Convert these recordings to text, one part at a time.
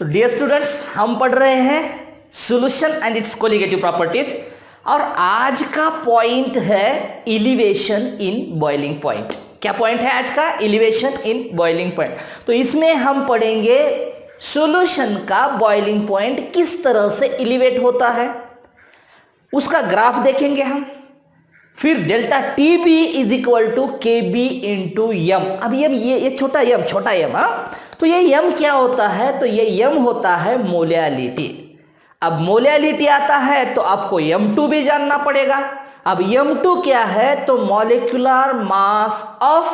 तो dear students, हम पढ़ रहे हैं solution and it's colligative properties और आज का पॉइंट है एलिवेशन इन बॉइलिंग पॉइंट। क्या पॉइंट है आज का? Elevation in boiling point. तो इसमें हम पढ़ेंगे सॉल्यूशन का बॉइलिंग पॉइंट किस तरह से एलिवेट होता है, उसका ग्राफ देखेंगे हम। फिर delta T B is equal to K B into m. अब ये छोटा यम तो ये यम क्या होता है? तो ये यम होता है मोलैलिटी। अब मोलैलिटी आता है तो आपको m2 भी जानना पड़ेगा। अब m2 क्या है? तो मॉलिक्यूलर मास ऑफ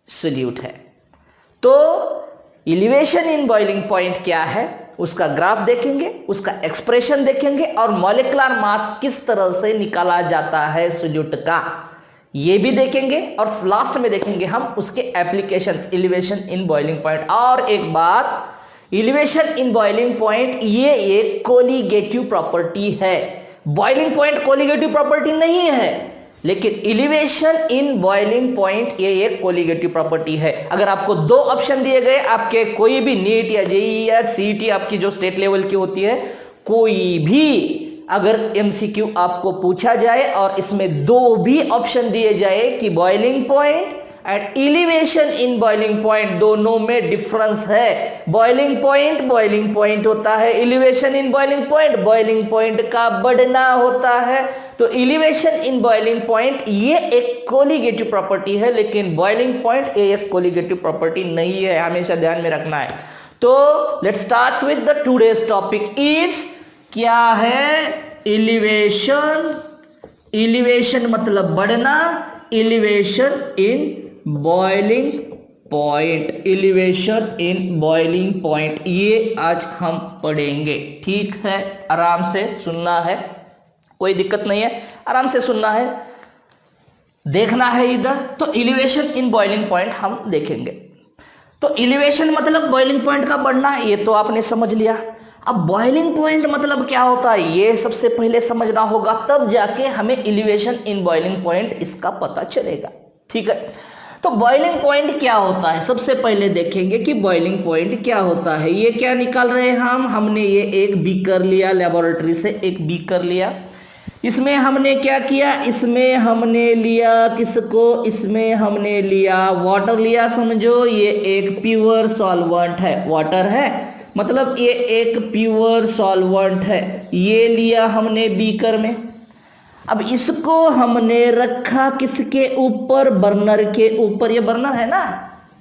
सॉल्यूट है। तो एलिवेशन इन बॉइलिंग पॉइंट क्या है, उसका ग्राफ देखेंगे, उसका एक्सप्रेशन देखेंगे और मॉलिक्यूलर मास किस तरह से निकाला जाता है सॉल्यूट का, ये भी देखेंगे। और लास्ट में देखेंगे हम उसके applications elevation in boiling point. और एक बात, एलिवेशन इन बॉइलिंग पॉइंट ये एक कोलिगेटिव प्रॉपर्टी है। बॉइलिंग पॉइंट कोलिगेटिव प्रॉपर्टी नहीं है, लेकिन एलिवेशन इन बॉइलिंग पॉइंट ये एक कोलिगेटिव प्रॉपर्टी है। अगर आपको दो ऑप्शन दिए गए, आपके कोई भी नीट या जेईई या सीईटी आपकी जो स्टेट लेवल की होती है, कोई भी अगर एमसीक्यू आपको पूछा जाए और इसमें दो भी ऑप्शन दिए जाए कि boiling point and elevation in boiling point, दोनों में डिफरेंस है। बॉइलिंग पॉइंट होता है, एलिवेशन इन बॉइलिंग पॉइंट का बढ़ना होता है। तो एलिवेशन इन बॉइलिंग पॉइंट ये एक कोलिगेटिव प्रॉपर्टी है, लेकिन बॉइलिंग पॉइंट ये एक कोलिगेटिव प्रॉपर्टी नहीं है, हमेशा ध्यान में रखना है। तो let's start with the today's topic is क्या है? एलिवेशन मतलब बढ़ना, elevation in boiling point, elevation in boiling point, ये आज हम पढ़ेंगे। ठीक है, आराम से सुनना है, कोई दिक्कत नहीं है, आराम से सुनना है, देखना है इधर। तो एलिवेशन इन बॉइलिंग पॉइंट हम देखेंगे। तो एलिवेशन मतलब बॉइलिंग पॉइंट का बढ़ना, ये तो आपने समझ लिया। अब बॉइलिंग पॉइंट मतलब क्या होता है, ये सबसे पहले समझना होगा, तब जाके हमें एलिवेशन इन बॉइलिंग पॉइंट इसका पता चलेगा। ठीक है, तो बॉइलिंग पॉइंट क्या होता है, सबसे पहले देखेंगे कि बॉइलिंग पॉइंट क्या होता है। ये क्या निकाल रहे हैं हमने ये एक बीकर लिया, लेबोरेटरी से एक बीकर लिया। इसमें हमने क्या किया? इसमें हमने लिया किसको? इसमें हमने लिया वाटर लिया। समझो ये एक प्योर सॉल्वेंट है, वाटर है, मतलब ये एक प्योर सॉल्वेंट है। ये लिया हमने बीकर में। अब इसको हमने रखा किसके ऊपर? बर्नर के ऊपर। ये बर्नर है ना,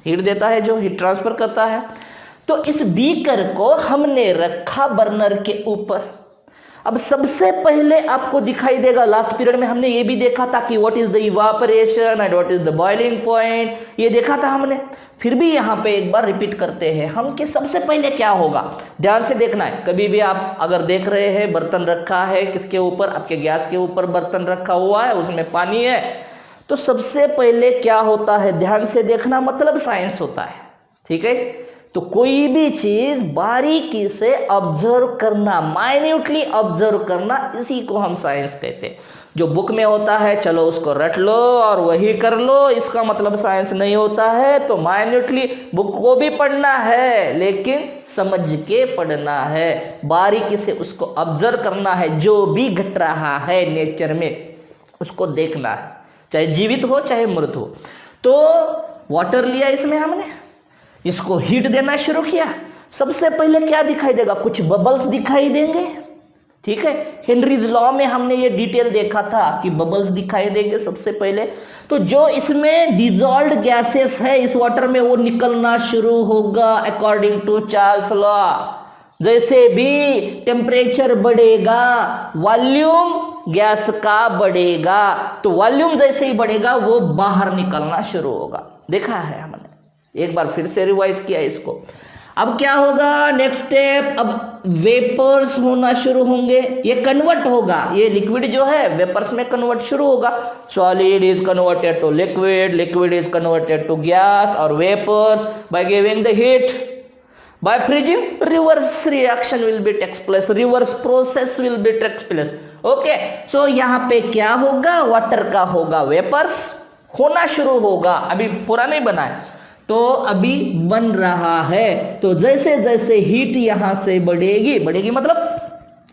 हीट देता है, जो हीट ट्रांसफर करता है। तो इस बीकर को हमने रखा बर्नर के ऊपर। अब सबसे पहले आपको दिखाई देगा, लास्ट पीरियड में हमने ये भी देखा था कि what is the evaporation and what is the boiling point, ये देखा था हमने। फिर भी यहाँ पे एक बार रिपीट करते हैं हम कि सबसे पहले क्या होगा, ध्यान से देखना है। कभी भी आप अगर देख रहे हैं बर्तन रखा है किसके ऊपर, आपके गैस के ऊपर बर्तन रखा हुआ है, उसमें पानी है, तो सबसे पहले क्या होता है, ध्यान से देखना, मतलब साइंस होता है। ठीक है, तो कोई भी चीज बारीकी से ऑब्जर्व करना, माइन्यूटली ऑब्जर्व करना, इसी को हम साइंस कहते हैं। जो बुक में होता है चलो उसको रट लो और वही कर लो, इसका मतलब साइंस नहीं होता है। तो माइन्यूटली बुक को भी पढ़ना है, लेकिन समझ के पढ़ना है, बारीकी से उसको ऑब्जर्व करना है। जो भी घट रहा है नेचर में उसको देखना है, चाहे जीवित हो चाहे मृत हो। तो वाटर लिया इसमें हमने, इसको हीट देना शुरू किया। सबसे पहले क्या दिखाई देगा? कुछ बबल्स दिखाई देंगे। ठीक है, हेनरीज लॉ में हमने ये डिटेल देखा था कि बबल्स दिखाई देंगे सबसे पहले। तो जो इसमें डिजॉल्व्ड गैसेस है इस वाटर में, वो निकलना शुरू होगा अकॉर्डिंग टू चार्ल्स लॉ। जैसे भी टेम्परेचर बढ़ेगा, वॉल्यूम गैस का बढ़ेगा, तो वॉल्यूम जैसे ही बढ़ेगा वो बाहर निकलना शुरू होगा। देखा है हमने, एक बार फिर से रिवाइज किया इसको। अब क्या होगा नेक्स्ट स्टेप? अब वेपर्स होना शुरू होंगे, ये कन्वर्ट होगा, ये लिक्विड जो है वेपर्स में कन्वर्ट शुरू होगा। Solid is converted to liquid, liquid is converted to gas और vapours by giving the heat, by freezing reverse reaction will be takes place, reverse process will be takes place. Okay, so यहाँ पे क्या होगा? Water का होगा vapours होना शुरू होगा, अभी पूरा नहीं बना है। तो अभी बन रहा है। तो जैसे जैसे हीट यहां से बढ़ेगी, बढ़ेगी मतलब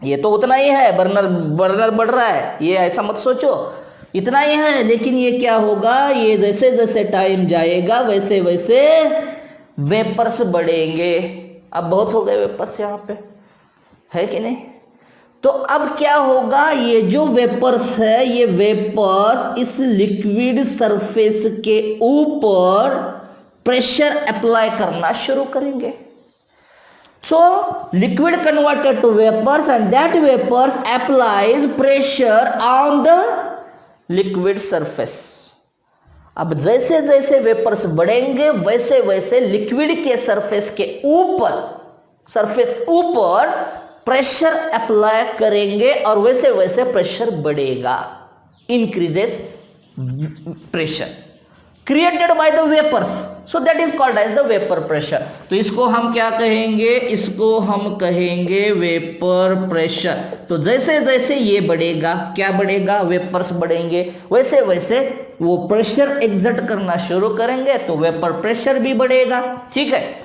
ये तो उतना ही है, बर्नर बर्नर बढ़ रहा है, ये ऐसा मत सोचो इतना ही है, लेकिन ये क्या होगा, ये जैसे जैसे टाइम जाएगा वैसे वैसे वेपर्स बढ़ेंगे। अब बहुत हो गए वेपर्स यहाँ पे, है कि नहीं? तो अब क्या होगा, ये जो वेपर्स है, ये वेपर्स इस लिक्विड सरफेस के ऊपर प्रेशर अप्लाई करना शुरू करेंगे। So liquid converted to vapors and that vapors applies pressure on the liquid surface। अब जैसे जैसे वेपर्स बढ़ेंगे वैसे वैसे लिक्विड के सरफेस के ऊपर प्रेशर अप्लाई करेंगे और वैसे वैसे प्रेशर बढ़ेगा, increases pressure created by the vapours, so that is called as the vapour pressure. तो इसको हम क्या कहेंगे, इसको हम कहेंगे वेपर प्रेशर। तो जैसे जैसे ये बढ़ेगा, क्या बढ़ेगा, वेपर्स बढ़ेंगे, वैसे वैसे वो प्रेशर एग्जर्ट करना शुरू करेंगे तो वेपर प्रेशर भी बढ़ेगा। ठीक है,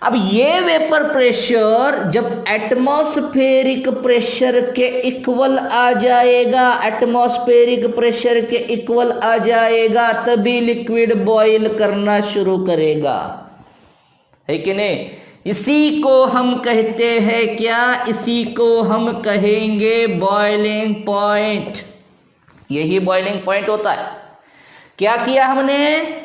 अब ये वेपर प्रेशर जब एटमॉस्फेरिक प्रेशर के इक्वल आ जाएगा, एटमॉस्फेरिक प्रेशर के इक्वल आ जाएगा, तभी लिक्विड बॉईल करना शुरू करेगा, है कि नहीं? इसी को हम कहते हैं क्या, इसी को हम कहेंगे बॉइलिंग पॉइंट। यही बॉइलिंग पॉइंट होता है। क्या किया हमने,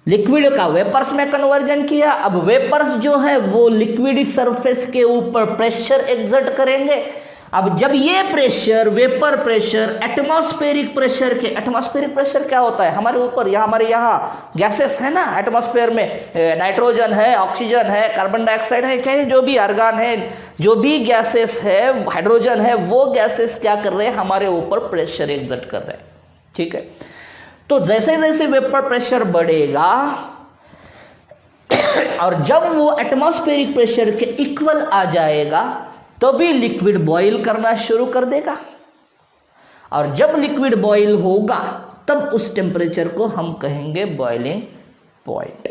लिक्विड का वेपर्स में कन्वर्जन किया। अब वेपर्स जो है वो लिक्विड सरफेस के ऊपर प्रेशर एक्सर्ट करेंगे। अब जब ये pressure, vapour pressure atmospheric pressure के, एटमॉस्फेरिक प्रेशर क्या होता है, हमारे ऊपर यहाँ, हमारे यहाँ गैसेस है ना एटमॉस्फेयर में, नाइट्रोजन है, ऑक्सीजन है, कार्बन डाइऑक्साइड है, चाहे जो भी आर्गन है, जो भी गैसेस है, हाइड्रोजन है, वो गैसेस क्या कर रहे हैं, हमारे ऊपर प्रेशर एक्सर्ट कर रहे हैं। ठीक है, तो जैसे जैसे वेपर प्रेशर बढ़ेगा और जब वो एटमॉस्फेरिक प्रेशर के इक्वल आ जाएगा तभी लिक्विड बॉईल करना शुरू कर देगा। और जब लिक्विड बॉईल होगा तब उस टेम्परेचर को हम कहेंगे बॉइलिंग पॉइंट।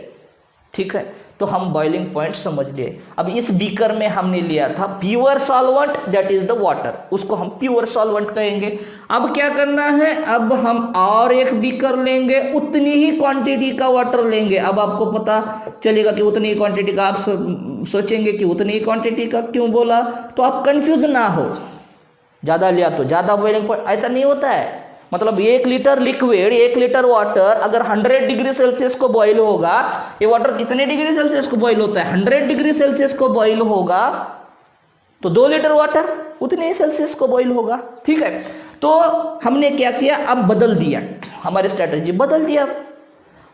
ठीक है, तो हम बॉइलिंग पॉइंट समझ लिए। अब इस बीकर में हमने लिया था pure solvent, that is the water, उसको हम प्योर सॉल्वेंट कहेंगे। अब क्या करना है, अब हम और एक बीकर लेंगे, उतनी ही क्वांटिटी का वाटर लेंगे। अब आपको पता चलेगा कि उतनी ही क्वांटिटी का, आप सोचेंगे कि उतनी ही क्वांटिटी का क्यों बोला, तो आप कंफ्यूज ना हो, ज्यादा लिया तो ज्यादा बॉइलिंग पॉइंट, ऐसा नहीं होता है। मतलब 1 लीटर लिक्विड, 1 लीटर वाटर अगर 100 डिग्री सेल्सियस को बॉईल होगा, ये वाटर कितने डिग्री सेल्सियस को बॉईल होता है, 100 डिग्री सेल्सियस को बॉईल होगा, तो 2 लीटर वाटर उतने ही सेल्सियस को बॉईल होगा। ठीक है, तो हमने क्या किया, अब बदल दिया, हमारी स्ट्रेटजी बदल दिया।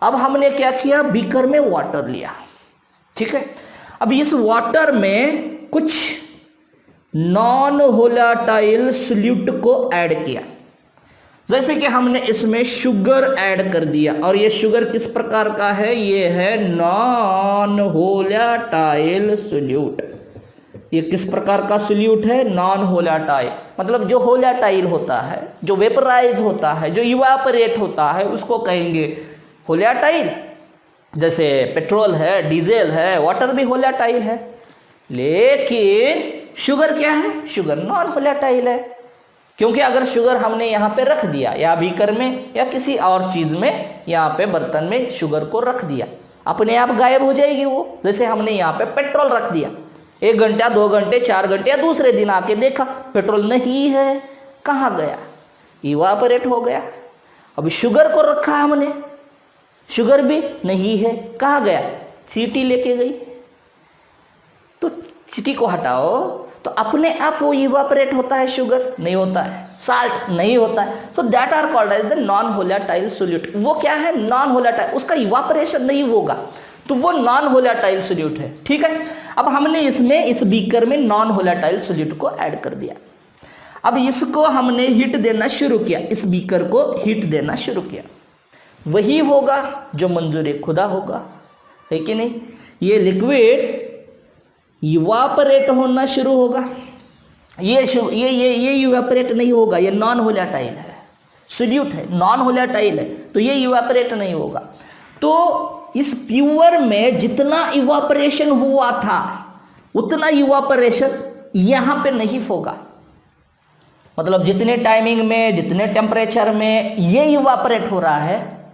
अब हमने क्या किया, बीकर में वाटर लिया। ठीक है, अब इस वाटर में कुछ नॉन वोलेटाइल सॉल्यूट को ऐड किया, जैसे कि हमने इसमें शुगर ऐड कर दिया। और ये शुगर किस प्रकार का है, ये है नॉन वोलेटाइल सॉल्यूट। ये किस प्रकार का सॉल्यूट है, नॉन वोलेटाइल, मतलब जो वोलेटाइल होता है, जो वेपराइज होता है, जो इवापोरेट होता है, उसको कहेंगे वोलेटाइल। जैसे पेट्रोल है, डीजल है, वाटर भी वोलेटाइल है, लेकिन शुगर क्या है, शुगर नॉन वोलेटाइल है। क्योंकि अगर शुगर हमने यहाँ पे रख दिया, या बीकर में या किसी और चीज में, यहाँ पे बर्तन में शुगर को रख दिया, अपने आप गायब हो जाएगी वो। जैसे हमने यहाँ पे पेट्रोल रख दिया, 1 घंटा, 2 घंटे, 4 घंटे, या दूसरे दिन आके देखा पेट्रोल नहीं है, कहाँ गया, इवापोरेट हो गया। अभी शुगर को रखा हमने, शुगर भी नहीं है, कहाँ गया, चींटी लेके गई। तो चींटी को हटाओ तो अपने आप वो इवापोरेट होता है, शुगर नहीं होता है, साल्ट नहीं होता है। So that are called as the non volatile solute. वो क्या है, नॉन वोलेटाइल, उसका इवापोरेशन नहीं होगा, तो वो नॉन वोलेटाइल सॉल्यूट है। ठीक है, अब हमने इसमें, इस बीकर में नॉन वोलेटाइल सॉल्यूट को ऐड कर दिया। अब इसको हमने हीट देना शुरू किया, इस बीकर को हीट देना शुरू किया, वही होगा जो मंजूर खुदा होगा, है कि नहीं। ये लिक्विड इवापोरेट होना शुरू होगा, ये इवापोरेट नहीं होगा, ये नॉन वोलेटाइल है, सॉल्यूट है, नॉन वोलेटाइल है, तो ये इवापोरेट नहीं होगा। तो इस प्योर में जितना इवापोरेशन हुआ था उतना इवापोरेशन यहां पे नहीं होगा। मतलब जितने टाइमिंग में, जितने टेम्परेचर में ये इवापोरेट हो रहा है,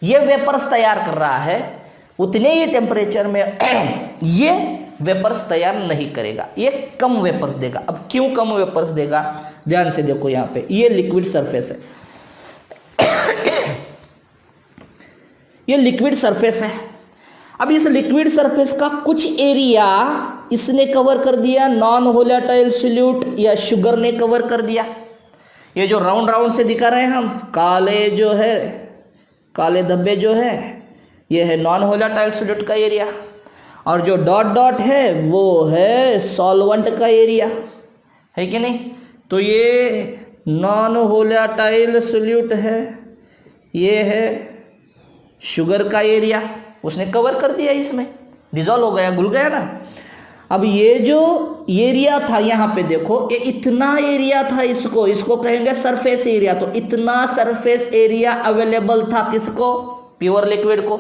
ये वेपर्स तैयार कर रहा है, उतने ही टेम्परेचर में ये वेपर्स तैयार नहीं करेगा, ये कम वेपर्स देगा। अब क्यों कम वेपर्स देगा, ध्यान से देखो, यहां पे ये लिक्विड सरफेस है, ये लिक्विड सरफेस है। अब इस लिक्विड सरफेस का कुछ एरिया इसने कवर कर दिया, नॉन वोलेटाइल सॉल्यूट या शुगर ने कवर कर दिया। ये जो राउंड राउंड से दिखा रहे हैं हम, काले जो है, काले धब्बे जो है, ये है नॉन वोलेटाइल सॉल्यूट का एरिया, और जो डॉट डॉट है वो है सॉल्वेंट का एरिया, है कि नहीं। तो ये नॉन वोलेटाइल सॉल्यूट है, ये है शुगर का एरिया, उसने कवर कर दिया, इसमें डिजॉल्व हो गया, घुल गया ना। अब ये जो एरिया था यहां पे देखो, ये इतना एरिया था, इसको कहेंगे सरफेस एरिया। तो इतना सरफेस एरिया अवेलेबल था किसको, प्योर लिक्विड को,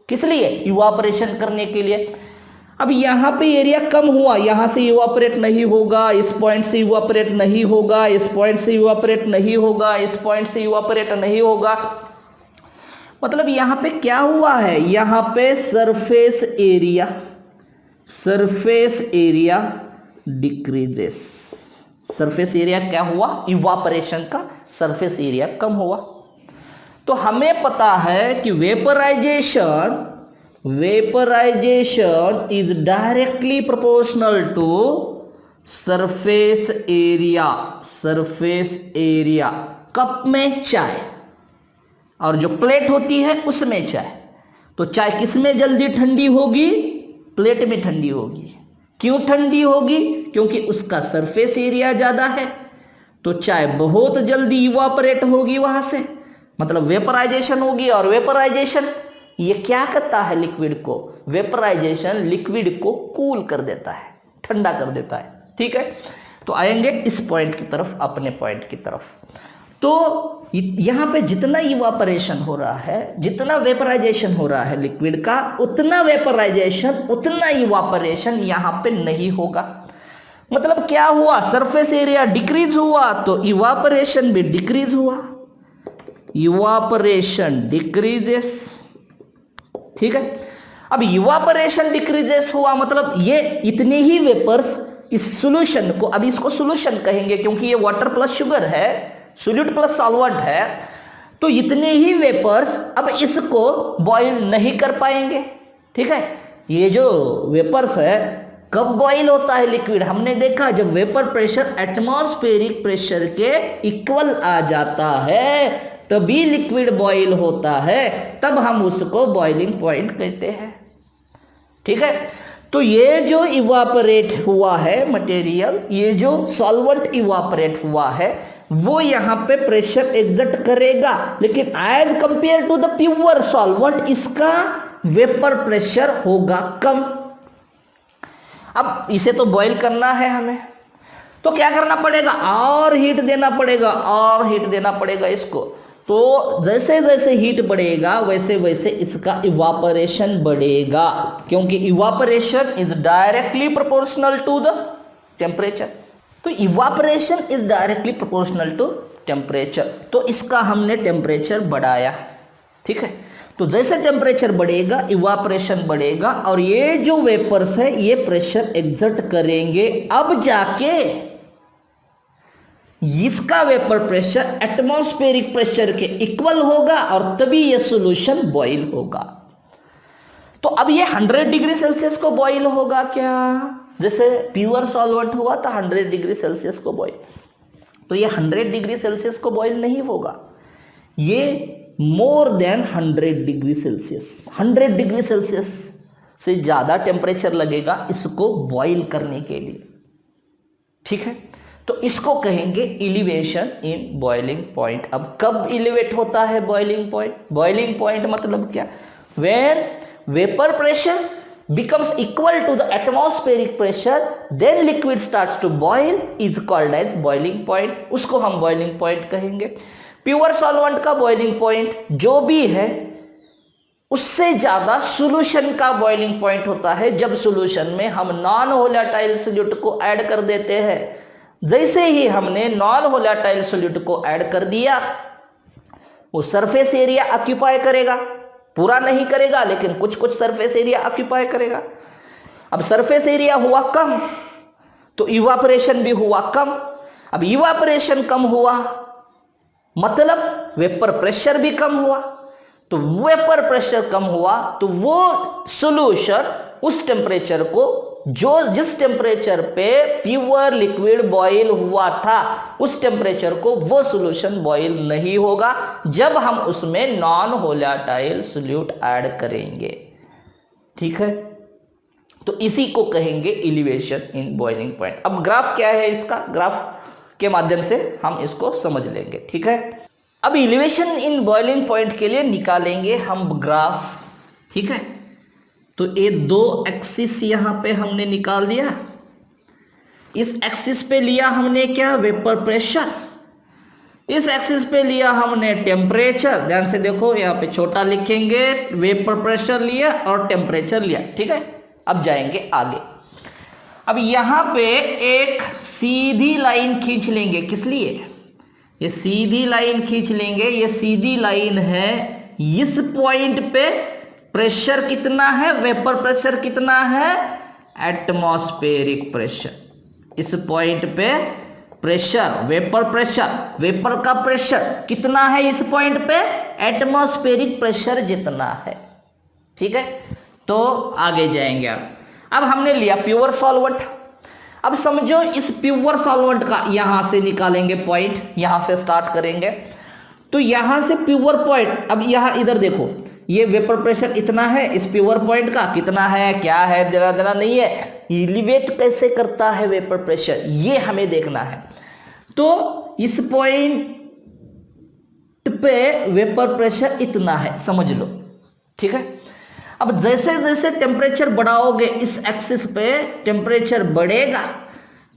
किस लिए, इवापोरेशन करने के लिए। अब यहां पे एरिया कम हुआ, यहां से इवापोरेट नहीं होगा, इस पॉइंट से इवापोरेट नहीं होगा, इस पॉइंट से इवापोरेट नहीं होगा, इस पॉइंट से इवापोरेट नहीं होगा। मतलब यहां पे क्या हुआ है, यहां पे surface area decreases. Surface area क्या हुआ, इवापोरेशन का सरफेस एरिया कम हुआ। तो हमें पता है कि vaporisation is directly proportional to surface area. Cup में चाय और जो प्लेट होती है उसमें चाय, तो चाय किस में जल्दी ठंडी होगी, प्लेट में ठंडी होगी। क्यों ठंडी होगी, क्योंकि उसका सरफेस एरिया ज्यादा है, तो चाय बहुत जल्दी इवापोरेट होगी वहां से, मतलब वेपराइजेशन होगी। और वेपराइजेशन ये क्या करता है लिक्विड को, वेपराइजेशन लिक्विड को कूल कर देता है, ठंडा कर देता है, ठीक है। तो आएंगे इस पॉइंट की तरफ, अपने पॉइंट की तरफ। तो यहां पे जितना इवापोरेशन हो रहा है, जितना वेपराइजेशन हो रहा है लिक्विड का, उतना वेपराइजेशन, उतना इवापोरेशन यहां पे नहीं होगा। मतलब क्या हुआ, सरफेस एरिया डिक्रीज हुआ तो इवापोरेशन भी डिक्रीज हुआ, इवापोरेशन डिक्रीजेस, ठीक है। अब इवापोरेशन डिक्रीजेस हुआ मतलब ये इतने ही वेपर्स इस सॉल्यूशन को, अब इसको सॉल्यूशन कहेंगे क्योंकि ये वाटर प्लस शुगर है, सॉल्यूट प्लस सॉल्वेंट है, तो इतने ही वेपर्स अब इसको बॉईल नहीं कर पाएंगे, ठीक है। ये जो वेपर्स है, कब बॉईल होता है लिक्विड, हमने देखा जब वेपर प्रेशर एटमॉस्फेरिक प्रेशर के इक्वल आ जाता है तभी लिक्विड बॉईल होता है, तब हम उसको बॉइलिंग पॉइंट कहते हैं, ठीक है। तो ये जो इवापोरेट हुआ है मटेरियल, ये जो सॉल्वेंट इवापोरेट हुआ है, वो यहां पे प्रेशर एग्जर्ट करेगा, लेकिन as compare to the pure solvent इसका वेपर प्रेशर होगा कम। अब इसे तो बॉईल करना है हमें, तो क्या करना पड़ेगा, और हीट देना पड़ेगा, और हीट देना पड़ेगा इसको। तो जैसे जैसे हीट बढ़ेगा वैसे वैसे इसका इवापोरेशन बढ़ेगा, क्योंकि evaporation is directly proportional to the temperature. तो evaporation is directly proportional to temperature, तो इसका हमने टेम्परेचर बढ़ाया, ठीक है। तो जैसे टेम्परेचर बढ़ेगा इवापोरेशन बढ़ेगा, और ये जो वेपर्स है ये प्रेशर एग्जर्ट करेंगे, अब जाके इसका वेपर प्रेशर एटमॉस्फेरिक प्रेशर के इक्वल होगा और तभी ये सॉल्यूशन बॉईल होगा। तो अब ये 100 डिग्री सेल्सियस को बॉईल होगा क्या, जैसे प्योर सॉल्वेंट हुआ था 100 डिग्री सेल्सियस को बॉईल, तो ये 100 डिग्री सेल्सियस को बॉईल नहीं होगा, ये more than 100 degree Celsius, 100 degree Celsius से ज्यादा टेम्परेचर लगेगा इसको बॉईल करने के लिए, ठीक है। तो इसको कहेंगे इलिवेशन इन बॉइलिंग पॉइंट। अब कब इलिवेट होता है बॉइलिंग पॉइंट, बॉइलिंग पॉइंट मतलब क्या, where vapour pressure becomes equal to the atmospheric pressure, then liquid starts to boil, is called as boiling point, उसको हम boiling point कहेंगे। प्योर सॉल्वेंट का बॉइलिंग पॉइंट जो भी है उससे ज्यादा सॉल्यूशन का बॉइलिंग पॉइंट होता है जब सॉल्यूशन में हम नॉन वोलेटाइल सॉल्यूट को ऐड कर देते हैं। जैसे ही हमने नॉन वोलेटाइल सॉल्यूट को ऐड कर दिया, वो सरफेस एरिया ऑक्यूपाई करेगा, पूरा नहीं करेगा लेकिन कुछ कुछ सरफेस एरिया ऑक्यूपाई करेगा। अब सरफेस एरिया हुआ कम तो इवापोरेशन भी हुआ कम। अब इवापोरेशन कम हुआ मतलब वेपर प्रेशर भी कम हुआ। तो वेपर प्रेशर कम हुआ तो वो सॉल्यूशन उस टेम्परेचर को, जिस टेम्परेचर पे प्योर लिक्विड बॉयल हुआ था, उस टेम्परेचर को वो सॉल्यूशन बॉयल नहीं होगा जब हम उसमें नॉन वोलेटाइल सॉल्यूट ऐड करेंगे। ठीक है, तो इसी को कहेंगे एलिवेशन इन बॉइलिंग पॉइंट। अब ग्राफ क्या है इसका, ग्राफ के माध्यम से हम इसको समझ लेंगे। ठीक है, अब एलिवेशन इन बॉइलिंग पॉइंट के लिए निकालेंगे हम ग्राफ। ठीक है, तो ये दो एक्सिस यहां पे हमने निकाल दिया। इस एक्सिस पे लिया हमने क्या, वेपर प्रेशर। इस एक्सिस पे लिया हमने टेम्परेचर। ध्यान से देखो, यहां पे छोटा लिखेंगे, वेपर प्रेशर लिया और टेम्परेचर लिया। ठीक है, अब जाएंगे आगे। अब यहां पे एक सीधी लाइन खींच लेंगे। किस लिए, ये सीधी लाइन खींच लेंगे। ये सीधी लाइन है, इस पॉइंट पे प्रेशर कितना है, वेपर प्रेशर कितना है, एटमॉस्फेरिक प्रेशर। इस पॉइंट पे प्रेशर, वेपर प्रेशर, वेपर का प्रेशर कितना है इस पॉइंट पे, एटमॉस्फेरिक प्रेशर जितना है। ठीक है, तो आगे जाएंगे। अब हमने लिया प्योर सॉल्वेंट। अब समझो इस प्योर सॉल्वेंट का यहां से निकालेंगे पॉइंट, यहां से स्टार्ट करेंगे। तो यहां से प्योर पॉइंट, अब यहां इधर देखो, ये वेपर प्रेशर इतना है, इस प्योर पॉइंट का कितना है, क्या है, देना नहीं है, एलिवेट कैसे करता है वेपर प्रेशर, ये हमें देखना है। तो इस पॉइंट पे वेपर प्रेशर इतना है, समझ लो। ठीक है, अब जैसे जैसे टेम्परेचर बढ़ाओगे, इस एक्सिस पे टेम्परेचर बढ़ेगा,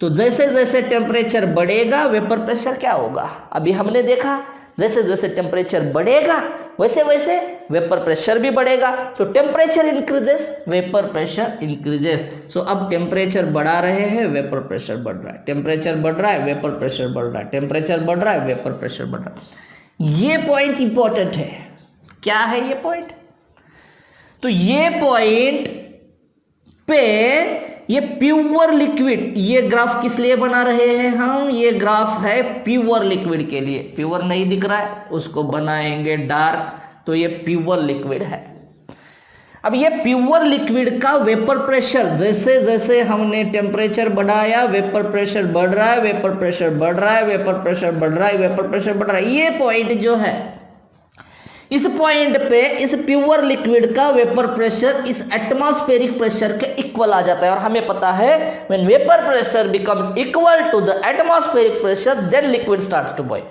तो जैसे जैसे टेम्परेचर बढ़ेगा वेपर प्रेशर क्या होगा, अभी हमने देखा जैसे जैसे टेम्परेचर बढ़ेगा वैसे वैसे वेपर प्रेशर भी बढ़ेगा। So temperature increases, vapour pressure increases. So अब टेम्परेचर बढ़ा रहे हैं, वेपर प्रेशर बढ़ रहा है, टेम्परेचर बढ़ रहा है, वेपर प्रेशर बढ़ रहा है, टेम्परेचर बढ़ रहा है, वेपर प्रेशर बढ़ रहा है। ये पॉइंट इंपॉर्टेंट है। क्या है ये पॉइंट, तो ये पॉइंट पे ये प्योर लिक्विड, ये ग्राफ किस लिए बना रहे हैं हम, ये ग्राफ है प्योर लिक्विड के लिए। प्योर नहीं दिख रहा है, उसको बनाएंगे डार्क, तो ये प्योर लिक्विड है। अब ये प्योर लिक्विड का वेपर प्रेशर, जैसे जैसे हमने टेम्परेचर बढ़ाया वेपर प्रेशर बढ़ रहा है, वेपर प्रेशर बढ़ रहा है, वेपर प्रेशर बढ़ रहा है, वेपर प्रेशर बढ़ रहा है। ये पॉइंट जो है, इस पॉइंट पे इस प्योर लिक्विड का वेपर प्रेशर इस एटमॉस्फेरिक प्रेशर के इक्वल आ जाता है। और हमें पता है when vapour pressure becomes equal to the atmospheric pressure then liquid starts to boil,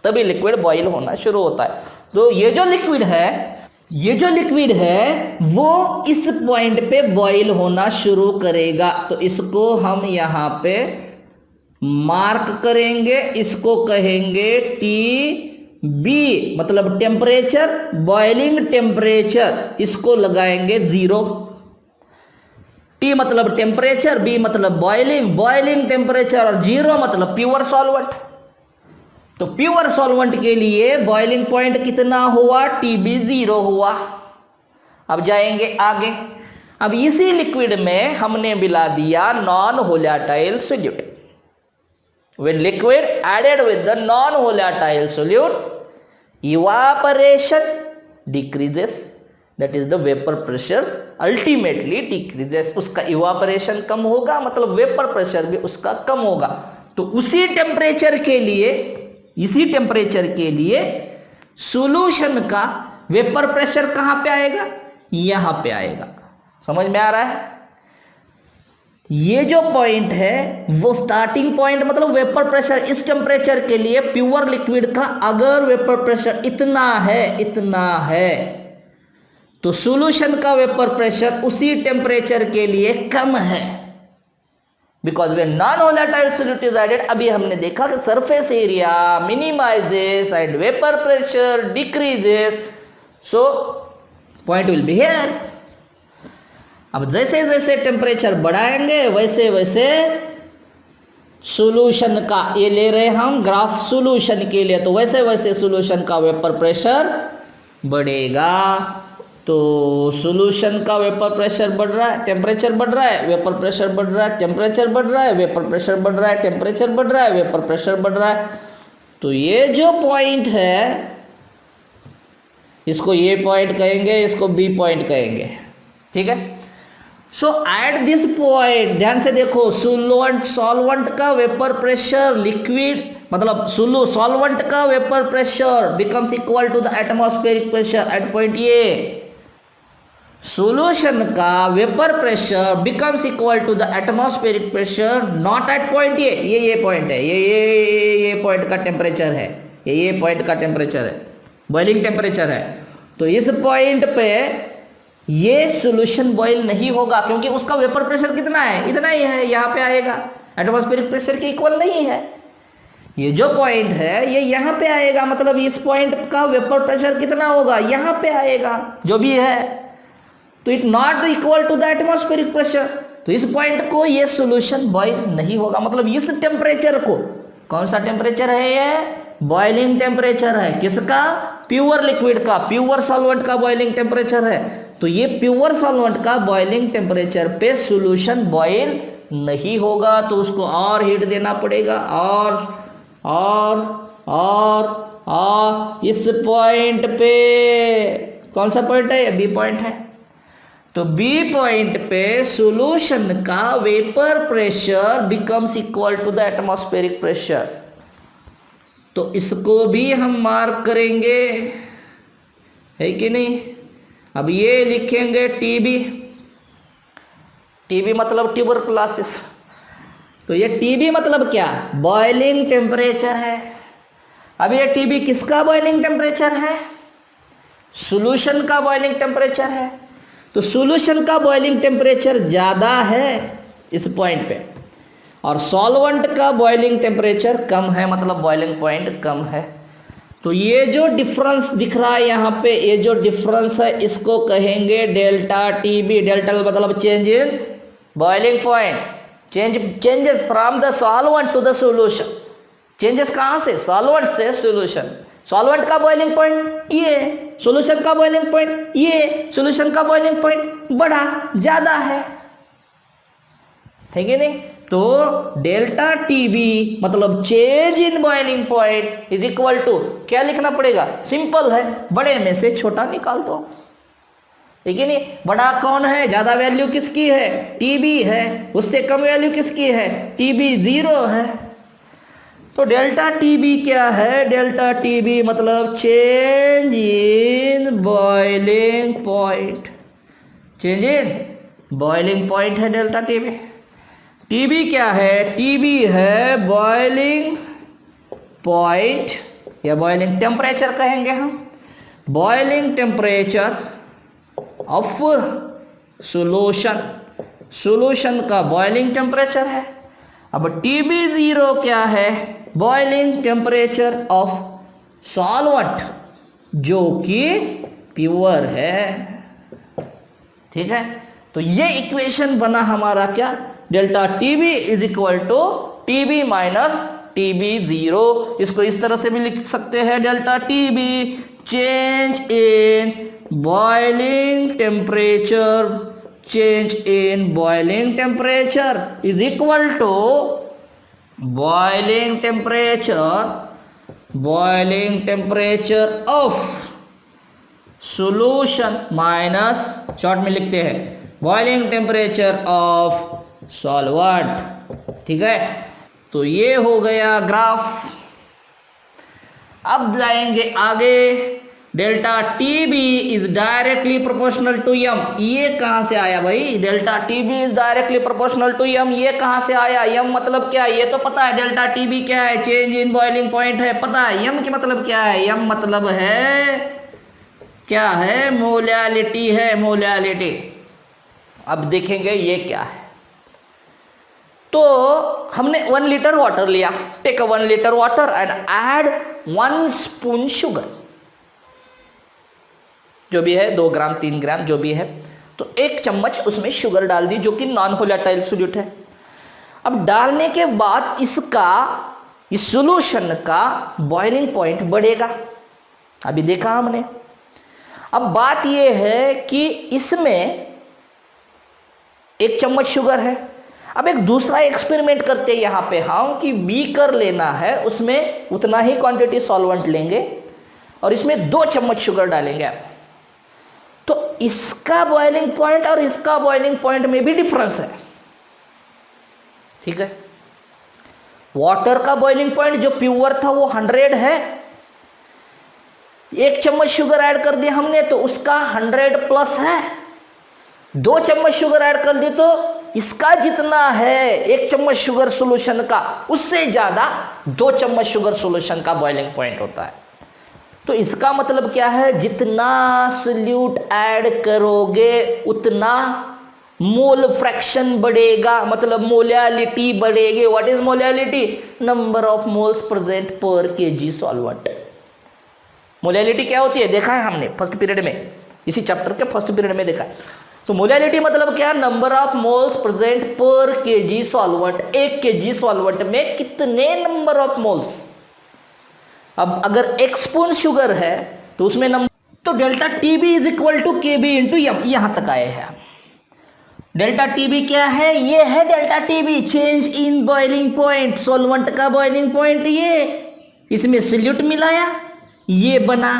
तभी लिक्विड बॉयल होना शुरू होता है। तो ये जो लिक्विड है वो इस पॉइंट पे बॉयल होना शुरू करेगा। तो इसको हम यहां पे मार्क करेंगे, इसको कहेंगे टी बी, मतलब टेम्परेचर, बॉइलिंग टेम्परेचर, इसको लगाएंगे 0। टी मतलब टेम्परेचर, बी मतलब बॉइलिंग टेम्परेचर, और 0 मतलब प्योर सॉल्वेंट। तो प्योर सॉल्वेंट के लिए बॉइलिंग पॉइंट कितना हुआ, टीबी 0 हुआ। अब जाएंगे आगे। अब इसी लिक्विड में हमने मिला दिया non volatile solute. When liquid added with the non-volatile solute, evaporation decreases, that is the vapor pressure ultimately decreases। उसका evaporation कम होगा, मतलब vapor pressure भी उसका कम होगा। तो उसी टेम्परेचर के लिए सॉल्यूशन का वेपर प्रेशर कहां पे आएगा, यहां पे आएगा। समझ में आ रहा है, ये जो पॉइंट है वो स्टार्टिंग पॉइंट, मतलब वेपर प्रेशर इस टेम्परेचर के लिए प्योर लिक्विड का अगर वेपर प्रेशर इतना है तो सॉल्यूशन का वेपर प्रेशर उसी टेम्परेचर के लिए कम है, because the non volatile solute is added. अभी हमने देखा कि surface area minimises and vapour pressure decreases. So point will be here. अब जैसे जैसे टेम्परेचर बढ़ाएंगे वैसे वैसे सॉल्यूशन का, ये ले रहे हम ग्राफ सॉल्यूशन के लिए, तो वैसे वैसे सॉल्यूशन का वेपर प्रेशर बढ़ेगा। तो सॉल्यूशन का वेपर प्रेशर बढ़ रहा है, टेम्परेचर बढ़ रहा है, वेपर प्रेशर बढ़ रहा है, टेम्परेचर बढ़ रहा है, वेपर प्रेशर बढ़ रहा है, टेम्परेचर बढ़ रहा है, वेपर प्रेशर बढ़ रहा है। तो ये जो पॉइंट है इसको ए पॉइंट कहेंगे, इसको बी पॉइंट कहेंगे, ठीक है। सो एट दिस पॉइंट ध्यान से देखो, सॉल्वेंट का वेपर प्रेशर, लिक्विड मतलब सॉल्वेंट का vapour pressure becomes equal to the atmospheric pressure at point A. Solution का vapour pressure becomes equal to the atmospheric pressure not at point A. ये point है, ये पॉइंट का temperature है, ये point का टेम्परेचर है, बॉइलिंग टेम्परेचर है। तो इस पॉइंट पे ये सॉल्यूशन बॉयल नहीं होगा क्योंकि उसका वेपर प्रेशर कितना है, इतना ही है, यहाँ पे आएगा, एटमॉस्फेरिक प्रेशर के इक्वल नहीं है। ये जो पॉइंट है ये यहाँ पे आएगा, मतलब इस पॉइंट का वेपर प्रेशर कितना होगा, यहाँ पे आएगा जो भी है। तो it not equal to the atmospheric pressure. तो इस पॉइंट को ये सॉल्यूशन बॉयल नहीं होगा, मतलब इस टेम्परेचर को, कौन सा टेम्परेचर है ये, बॉइलिंग टेम्परेचर है, किसका, प्योर लिक्विड का, प्योर सॉल्वेंट का बॉइलिंग टेम्परेचर है। तो ये प्योर सॉल्वेंट का बॉइलिंग टेम्परेचर पे सॉल्यूशन बॉयल नहीं होगा, तो उसको और हीट देना पड़ेगा, और इस पॉइंट पे, कौन सा पॉइंट है, बी पॉइंट है। तो बी पॉइंट पे सॉल्यूशन का vapour pressure becomes equal to the atmospheric pressure. तो इसको भी हम मार्क करेंगे, है कि नहीं। अब ये लिखेंगे टीबी, टीबी मतलब ट्यूबरकुलोसिस। तो ये टीबी मतलब क्या, बॉइलिंग टेम्परेचर है। अब ये टीबी किसका बॉइलिंग टेम्परेचर है, सॉल्यूशन का बॉइलिंग टेम्परेचर है। तो सॉल्यूशन का बॉइलिंग टेम्परेचर ज़्यादा है इस पॉइंट पे, और सॉल्वेंट का बॉइलिंग टेम्परेचर कम है, मतलब बॉइलिंग पॉइंट कम है। तो ये जो डिफरेंस दिख रहा है यहाँ पे, ये जो डिफरेंस है इसको कहेंगे डेल्टा टीबी। डेल्टा मतलब change in boiling point, changes from the solvent to the solution. Changes कहाँ से, सॉल्वेंट से सॉल्यूशन। सॉल्वेंट का बॉइलिंग पॉइंट ये, सॉल्यूशन का बॉइलिंग पॉइंट ये, सॉल्यूशन का बॉइलिंग पॉइंट बड़ा ज्यादा है कि नहीं। तो डेल्टा टीबी मतलब change in boiling point is equal to, क्या लिखना पड़ेगा, सिंपल है, बड़े में से छोटा निकाल दो, ठीक है नहीं। बड़ा कौन है, ज्यादा वैल्यू किसकी है, टीबी है, उससे कम वैल्यू किसकी है, टीबी 0 है। तो डेल्टा टीबी क्या है, डेल्टा टीबी मतलब change in boiling point, change in boiling point है डेल्टा टीबी। टीबी क्या है, टीबी है बॉइलिंग पॉइंट या बॉइलिंग टेम्परेचर कहेंगे हम, boiling temperature of solution, solution का बॉइलिंग टेम्परेचर है। अब टीबी 0 क्या है, बॉइलिंग टेम्परेचर ऑफ सॉल्वेंट जो कि प्योर है, ठीक है। तो ये इक्वेशन बना हमारा क्या, delta TB is equal to T B minus T B 0। इसको इस तरह से भी लिख सकते हैं, delta T B change in boiling temperature, change in boiling temperature is equal to boiling temperature of solution minus, short में लिखते हैं, बॉइलिंग टेम्परेचर ऑफ सॉल्वेंट, ठीक है। तो ये हो गया ग्राफ। अब जाएंगे आगे, delta TB is directly proportional to m. ये कहां से आया भाई, delta TB is directly proportional to m, ये कहां से आया, एम मतलब क्या, ये तो पता है, डेल्टा टीबी क्या है, चेंज इन बॉइलिंग पॉइंट है, पता है। एम की मतलब क्या है, एम मतलब है क्या है, मोलैलिटी है, मोलैलिटी। अब देखेंगे ये क्या है। तो हमने 1 लीटर वाटर लिया, take 1 litre water and add 1 spoon sugar. जो भी है 2 ग्राम 3 ग्राम जो भी है, तो 1 चम्मच उसमें शुगर डाल दी जो कि नॉन वोलेटाइल सॉल्यूट है। अब डालने के बाद इसका इस सॉल्यूशन का बॉइलिंग पॉइंट बढ़ेगा, अभी देखा हमने। अब बात यह है कि इसमें 1 चम्मच शुगर है। अब एक दूसरा एक्सपेरिमेंट करते हैं यहां पे हम कि बीकर लेना है, उसमें उतना ही क्वांटिटी सॉल्वेंट लेंगे और इसमें 2 चम्मच शुगर डालेंगे। तो इसका बॉइलिंग पॉइंट और इसका बॉइलिंग पॉइंट में भी डिफरेंस है, ठीक है। वाटर का बॉइलिंग पॉइंट जो प्योर था वो 100 है, 1 चम्मच शुगर ऐड कर दिया हमने तो उसका 100 प्लस है। 2 चम्मच शुगर ऐड कर दी तो इसका जितना है 1 चम्मच शुगर सॉल्यूशन का, उससे ज्यादा 2 चम्मच शुगर सॉल्यूशन का बॉइलिंग पॉइंट होता है। तो इसका मतलब क्या है, जितना सॉल्यूट ऐड करोगे उतना मोल फ्रैक्शन बढ़ेगा, मतलब मोलैलिटी बढ़ेगी। What is molality? Number of moles present पर केजी सॉल्वेंट। मोलैलिटी क्या होती है देखा है हमने फर्स्ट पीरियड में, इसी चैप्टर के फर्स्ट पीरियड में देखा है। तो मोलैलिटी मतलब क्या? नंबर ऑफ मोल्स प्रेजेंट पर केजी सॉल्वेंट। 1 केजी सॉल्वेंट में कितने नंबर ऑफ मोल्स। अब अगर 1 स्पून शुगर है तो उसमें नंबर, तो delta TB is equal to K B into m, यहां तक आए हैं। डेल्टा टीबी क्या है? ये है delta T B, change in boiling point. Solvent का बॉइलिंग पॉइंट ये, इसमें सॉल्यूट मिलाया ये बना,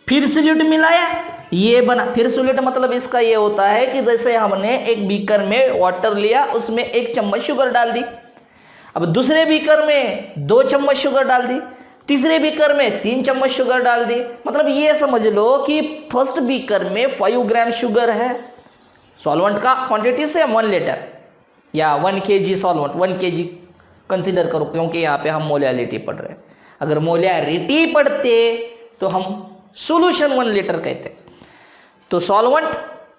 फिर सॉल्यूट मिलाया ये बना। फिर सॉल्यूट मतलब इसका ये होता है कि जैसे हमने एक बीकर में वाटर लिया, उसमें 1 चम्मच शुगर डाल दी, अब दूसरे बीकर में 2 चम्मच शुगर डाल दी, तीसरे बीकर में 3 चम्मच शुगर डाल दी। मतलब ये समझ लो कि फर्स्ट बीकर में 5 ग्राम शुगर है, सॉल्वेंट का क्वांटिटी से 1 लीटर या 1 केजी सॉल्वेंट, 1 केजी कंसीडर करो क्योंकि यहाँ पे हम मोलैलिटी पढ़ रहे हैं। अगर मोलैलिटी पढ़ते तो हम सॉल्यूशन 1 लीटर कहते। तो सॉल्वेंट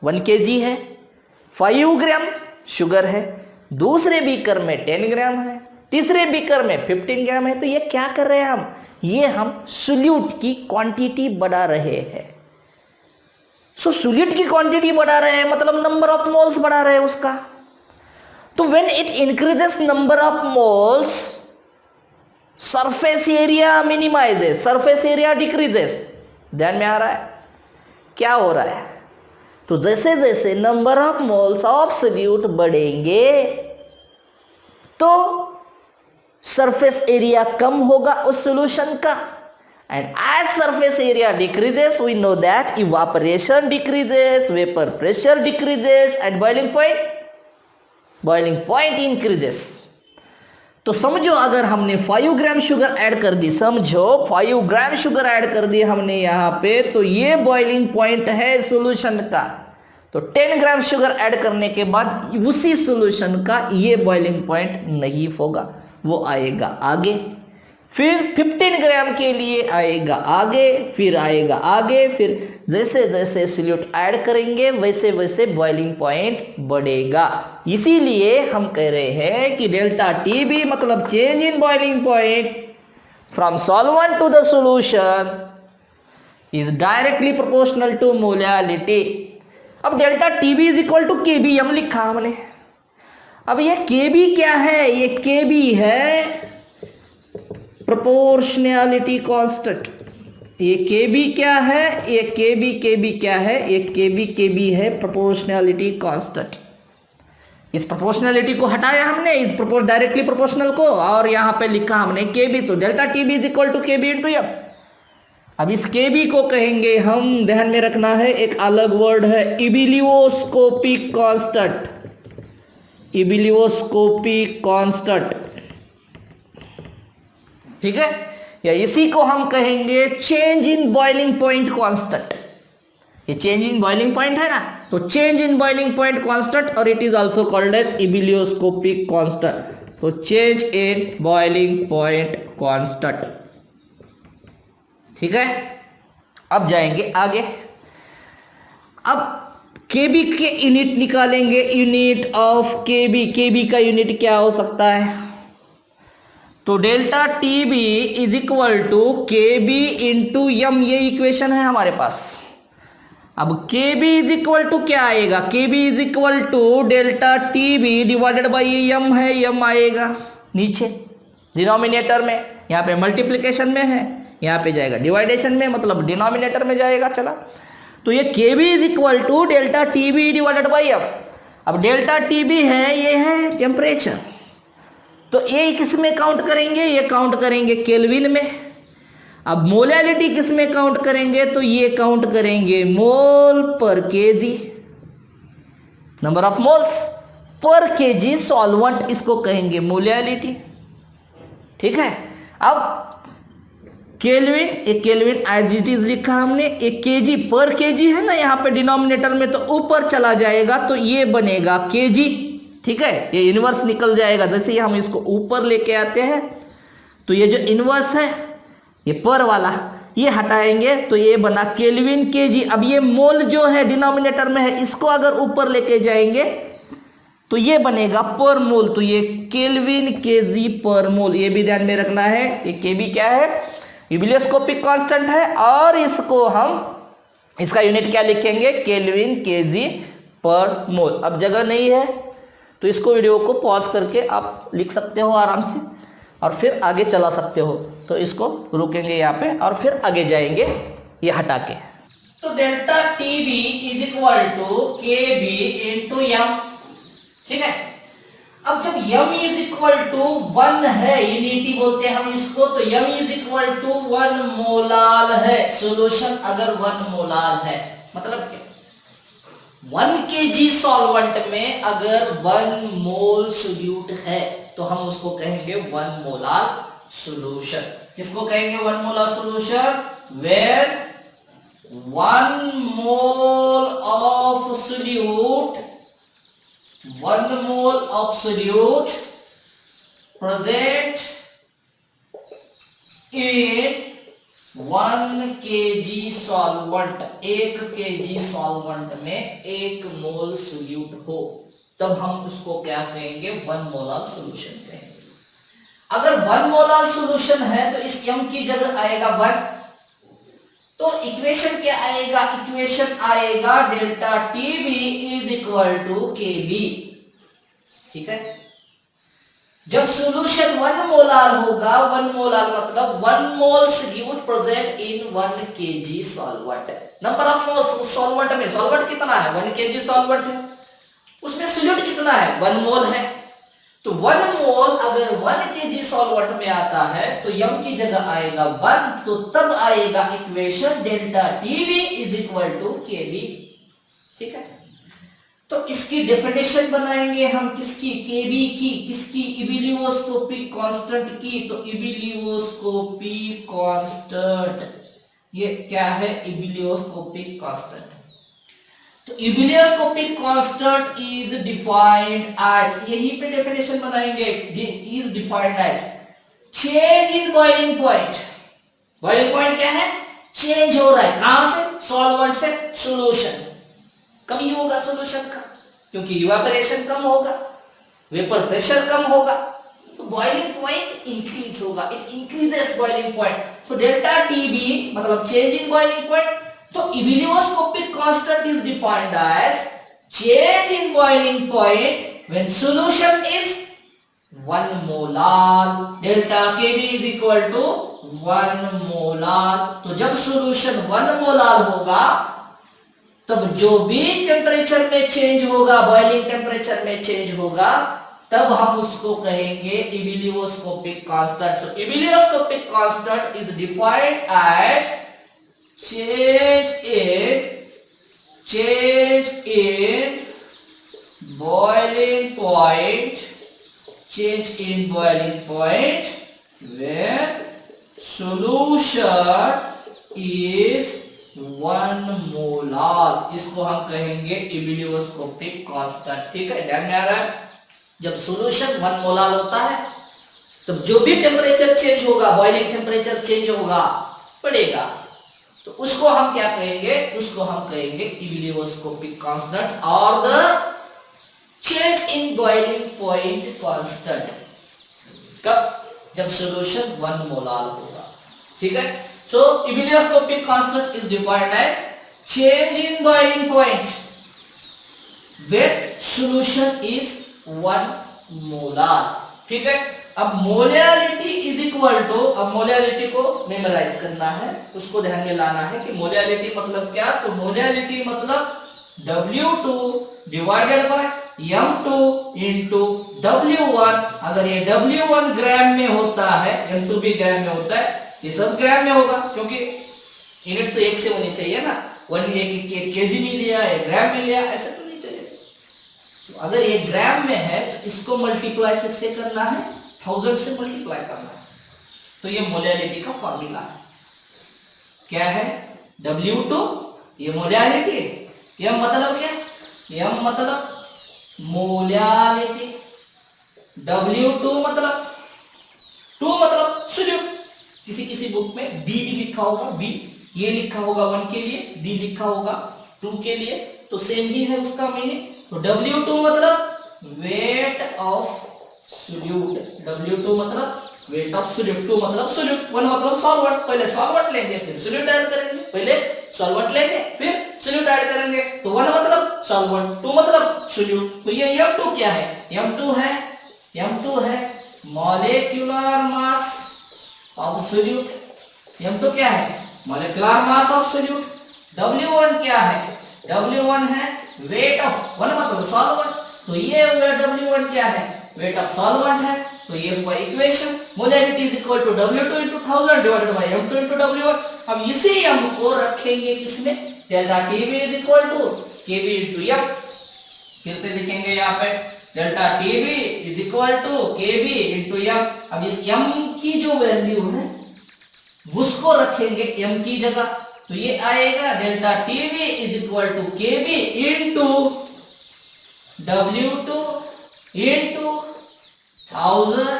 1 केजी है, 5 ग्राम शुगर है, दूसरे बीकर में 10 ग्राम है, तीसरे बीकर में 15 ग्राम है। तो ये क्या कर रहे हैं ये हम सॉल्यूट की क्वांटिटी बढ़ा रहे हैं। सो सॉल्यूट की क्वांटिटी बढ़ा रहे हैं मतलब नंबर ऑफ मोल्स बढ़ा रहे हैं उसका। तो when it increases number of moles, surface area minimises, surface area decreases. ध्यान में आ रहा है क्या हो रहा है? तो जैसे जैसे number of moles of solute बढ़ेंगे तो सरफेस एरिया कम होगा उस सॉल्यूशन का, and as surface area decreases we know that evaporation decreases, vapor pressure decreases and boiling point increases। तो समझो अगर हमने 5 ग्राम शुगर ऐड कर दी, समझो 5 ग्राम शुगर ऐड कर दी हमने यहाँ पे, तो ये बॉइलिंग पॉइंट है सॉल्यूशन का। तो 10 ग्राम शुगर ऐड करने के बाद उसी सॉल्यूशन का ये बॉइलिंग पॉइंट नहीं होगा, वो आएगा आगे, फिर 15 ग्राम के लिए आएगा आगे, फिर आएगा आगे, फिर जैसे जैसे सॉल्यूट ऐड करेंगे वैसे वैसे बॉइलिंग पॉइंट बढ़ेगा। इसीलिए हम कह रहे हैं कि डेल्टा टीबी मतलब change in boiling point from solvent to the solution is directly proportional to molality. अब delta TB is equal to KB हम लिखा हमने। अब ये केबी क्या है? ये केबी है प्रोपोर्शनैलिटी कांस्टेंट। ये केबी क्या है? ये केबी क्या है? ये केबी है प्रोपोर्शनैलिटी कांस्टेंट। इस प्रोपोर्शनैलिटी को हटाया हमने, इस डायरेक्टली प्रोपोर्शनल को, और यहां पे लिखा हमने केबी। तो delta TB is equal to K B into m. अब इस केबी को कहेंगे हम, ध्यान में रखना है एक अलग वर्ड है इबिलियोस्कोपिक कांस्टेंट। इबिलियोस्कोपिक कांस्टेंट, ठीक है, या इसी को हम कहेंगे change in boiling point constant. ये चेंज इन बॉइलिंग पॉइंट है ना, तो change in boiling point constant, और it is also called as ebullioscopic constant. तो change in boiling point constant, ठीक है। अब जाएंगे आगे। अब केबी के यूनिट निकालेंगे, यूनिट ऑफ केबी। केबी का यूनिट क्या हो सकता है? तो delta TB is equal to K B into m, ये इक्वेशन है हमारे पास। अब के बी इज इक्वल टू क्या आएगा, K B is equal to delta T B divided by m है, एम आएगा नीचे डिनोमिनेटर में, यहाँ पे मल्टीप्लिकेशन में है, यहाँ पे जाएगा डिवाइडेशन में, मतलब डिनोमिनेटर में जाएगा। चला, तो ये K B is equal to delta T B divided by m. अब डेल्टा टी बी है, ये है टेम्परेचर, तो ये किस में काउंट करेंगे, ये काउंट करेंगे केल्विन में। अब मोलैलिटी किस में काउंट करेंगे, तो ये काउंट करेंगे मोल पर KG, number of moles per KG solvent, इसको कहेंगे मोलैलिटी। ठीक है, अब केल्विन, एक केल्विन एज इट इज लिखा हमने, एक केजी पर केजी है ना यहाँ पे डिनोमिनेटर में, तो ऊपर चला जाएगा तो ये बनेगा केजी। ठीक है, ये इनवर्स निकल जाएगा, जैसे ही हम इसको ऊपर लेके आते हैं तो ये जो इनवर्स है ये पर वाला ये हटाएंगे तो ये बना केल्विन केजी। अब ये मोल जो है डिनोमिनेटर में है, इसको अगर ऊपर लेके जाएंगे तो ये बनेगा पर मोल, तो ये केल्विन केजी पर मोल, ये भी ध्यान में रखना है। ये केबी क्या है, इबिलियोस्कोपिक कांस्टेंट है, और इसको हम, इसका यूनिट क्या लिखेंगे, केल्विन केजी पर मोल। अब जगह नहीं है तो इसको वीडियो को पॉज करके आप लिख सकते हो आराम से और फिर आगे चला सकते हो। तो इसको रुकेंगे यहाँ पे और फिर आगे जाएंगे ये हटा के। तो delta T B is equal to K B into m. ठीक है, अब जब यम इज इक्वल टू 1 है, यूनिटी बोलते हैं हम इसको, तो यम इज इक्वल टू 1 मोलाल है। सॉल्यूशन अगर 1 मोलाल है, मतलब क्या, 1 kg सॉल्वेंट में अगर 1 मोल सोल्यूट है तो हम उसको कहेंगे 1 मोलार सॉल्यूशन। किसको कहेंगे 1 molar solution, where 1 mole of solute, 1 mole of solute present in 1 kg solvent, 1 kg solvent में 1 मोल सोल्यूट हो, तब हम उसको क्या कहेंगे, 1 मोलार सॉल्यूशन कहेंगे। अगर 1 मोलार सॉल्यूशन है तो इस m की जगह आएगा 1, तो इक्वेशन क्या आएगा, इक्वेशन आएगा delta T B is equal to K B. ठीक है, जब सॉल्यूशन 1 मोलार होगा, 1 मोलार मतलब 1 mole solute present in 1 kg solvent. Number of moles solvent में, सॉल्वेंट कितना है, 1 kg सॉल्वेंट है, उसमें सोल्यूट कितना है, 1 मोल है। तो 1 मोल अगर 1 kg सॉल्वेंट में आता है तो m की जगह आएगा 1, तो तब आएगा equation delta T B is equal to K B. ठीक है, तो इसकी डेफिनेशन बनाएंगे हम, किसकी, केबी की, किसकी, इबिलियोस्कोपिक कांस्टेंट की। तो इबिलियोस्कोपिक कांस्टेंट, ये क्या है, इबिलियोस्कोपिक कांस्टेंट। तो ebullioscopic constant is defined as, यही पे डेफिनेशन बनाएंगे, is defined as change in boiling point. Boiling point क्या है, चेंज हो रहा है, कहां से, सॉल्वेंट से सॉल्यूशन, कमी होगा सॉल्यूशन का, क्योंकि इवेपोरेशन कम होगा, वेपर प्रेशर कम होगा, तो बॉइलिंग पॉइंट इंक्रीज होगा, it increases boiling point. So delta T B मतलब चेंज इन बॉइलिंग पॉइंट। तो ebullioscopic constant is defined as change in boiling point when solution is 1 molar, delta KB is equal to 1 molar. तो जब solution 1 molar होगा तब जो भी temperature में change होगा, बॉइलिंग टेम्परेचर में चेंज होगा, तब हम उसको कहेंगे ebullioscopic constant. So ebullioscopic constant is defined as change in boiling point, change in boiling point when solution is 1 molar, इसको हम कहेंगे इबिलियोस्कोपिक कांस्टेंट। ठीक है, ध्यान में आ रहा है, जब सॉल्यूशन 1 मोलार होता है तब जो भी टेम्परेचर चेंज होगा, बॉइलिंग टेम्परेचर चेंज होगा, पड़ेगा, तो उसको हम क्या कहेंगे, उसको हम कहेंगे इबिलियोस्कोपिक कांस्टेंट और the change in boiling point constant. कब, जब सॉल्यूशन 1 मोलार होगा। ठीक है, so ebullioscopic constant is defined as change in boiling point wet solution is 1 molar। ठीक है, अब मोलियलिटी इज इक्वल टू, अब मोलियलिटी को मेमोराइज करना है, उसको ध्यान में लाना है कि मोलियलिटी मतलब क्या। तो मोलियलिटी मतलब W2 divided by M2 into W1। अगर ये W1 ग्राम में होता है, M2 भी ग्राम में होता है, ये सब ग्राम में होगा क्योंकि यूनिट तो एक से होनी चाहिए ना। 1 केजी में लिया है, ग्राम में लिया, ऐसा तो नहीं चलेगा। तो अगर ये ग्राम में है तो इसको मल्टीप्लाई किससे करना है, 1000 से मल्टीप्लाई करना है। तो ये मोलियलिटी का फॉर्मूला है, क्या है, W2, ये मोलियलिटी, M मतलब क्या, M मतलब मोलियलिटी, W2 मतलब 2 मतलब सोल्यूट। किसी किसी बुक में B भी लिखा होगा, B ये लिखा होगा 1 के लिए, D लिखा होगा 2 के लिए, तो सेम ही है उसका मीनिंग। तो W2 मतलब वेट ऑफ सोल्यूट, W2 मतलब वेट ऑफ सोल्यूट, 2 मतलब सोल्यूट, 1 मतलब सॉल्वेंट। पहले सॉल्वेंट लेंगे फिर सोल्यूट ऐड करेंगे, पहले सॉल्वेंट लेंगे फिर सोल्यूट ऐड करेंगे। तो 1 मतलब सॉल्वेंट, 2 मतलब सोल्यूट। तो ये M2 क्या है, M2 है molecular mass of solute. M2 क्या है, molecular mass of solute. W1 क्या है, W1 है वेट ऑफ, 1 मतलब सॉल्वेंट, तो ये W1 क्या है, वेट ऑफ सॉल्वेंट है। तो ये हुआ equation, molality is equal to W2 into 1000 divided by M2 into W1। अब इसी M को रखेंगे किसमें, delta TB is equal to KB into M। फिर से लिखेंगे यहाँ पे delta TB is equal to KB into M। अब इस M की जो वैल्यू है उसको रखेंगे M की जगह, तो ये आएगा delta TB is equal to KB into W2 into 1000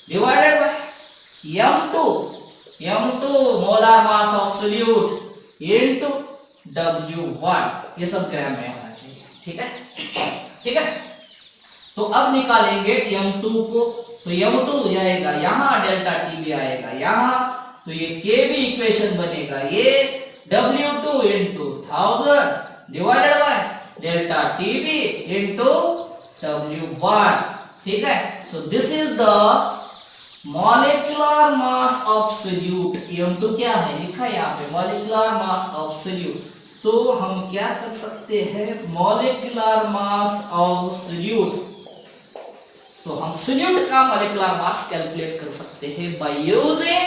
divided by M2 molar mass of solute into W1। ये सब ग्राम में होना चाहिए, ठीक है। तो अब निकालेंगे M2 को, तो M2 जाएगा यहाँ, डेल्टा TB आएगा यहाँ, तो ये KB इक्वेशन बनेगा ये W2 into 1000 divided by delta TB into W1। ठीक है, so this is the molecular mass of solute। M2 क्या है, लिखा है यहाँ पे molecular mass of solute। तो हम क्या कर सकते हैं, molecular mass of solute, तो हम solute का molecular mass कैलकुलेट कर सकते हैं by using